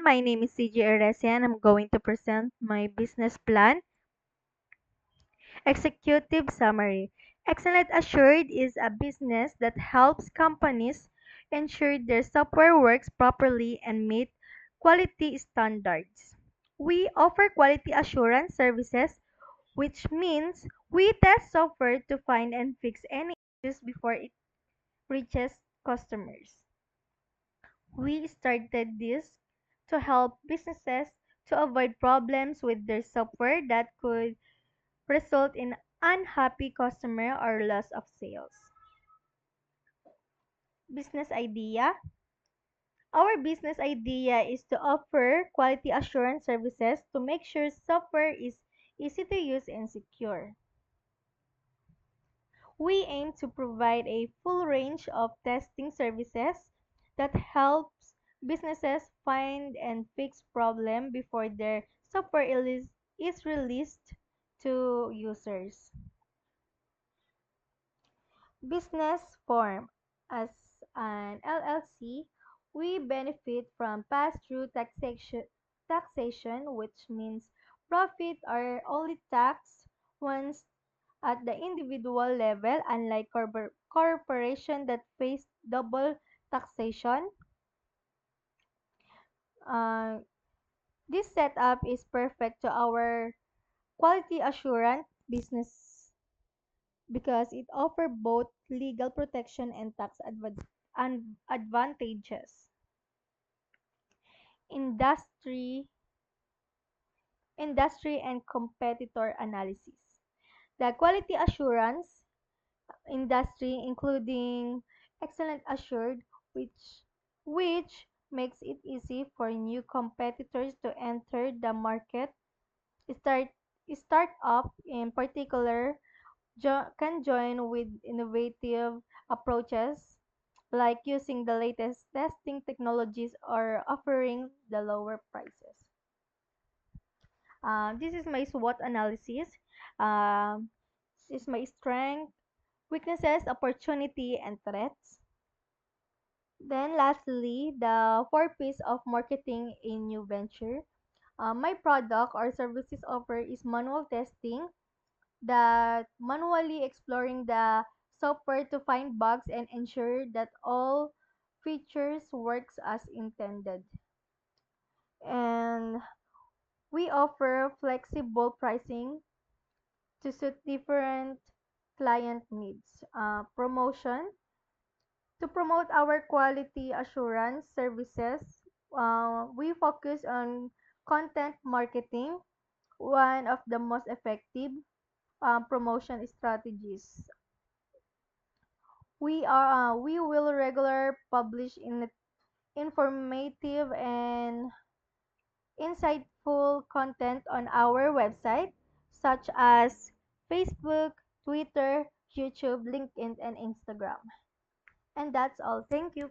My name is CJ Eresian. I'm going to present my business plan. Executive summary. Excellent Assured is a business that helps companies ensure their software works properly and meet quality standards. We offer quality assurance services, which means we test software to find and fix any issues before it reaches customers. We started this to help businesses to avoid problems with their software that could result in unhappy customer or loss of sales. Business idea. Our business idea is to offer quality assurance services to make sure software is easy to use and secure. We aim to provide a full range of testing services that helps businesses find and fix problems before their software is released to users. Business form. As an LLC, we benefit from pass-through taxation, which means profit are only taxed once at the individual level, unlike corporation that face double taxation. Uh, this setup is perfect to our quality assurance business because it offers both legal protection and advantages. Industry, industry and competitor analysis. The quality assurance industry, including Excellent Assured, which makes it easy for new competitors to enter the market. Start Startup in particular can join with innovative approaches like using the latest testing technologies or offering the lower prices. This is my SWOT analysis. Um, this is my strength, weaknesses, opportunity, and threats. Then lastly, the four P's of marketing a new venture. My product or services offer is manual testing, that manually exploring the software to find bugs and ensure that all features works as intended. And we offer flexible pricing to suit different client needs. Promotion to promote our quality assurance services. We focus on content marketing, one of the most effective promotion strategies. We will regular publish in informative and insightful content on our website, such as Facebook, Twitter, YouTube, LinkedIn, and Instagram. And that's all. Thank you.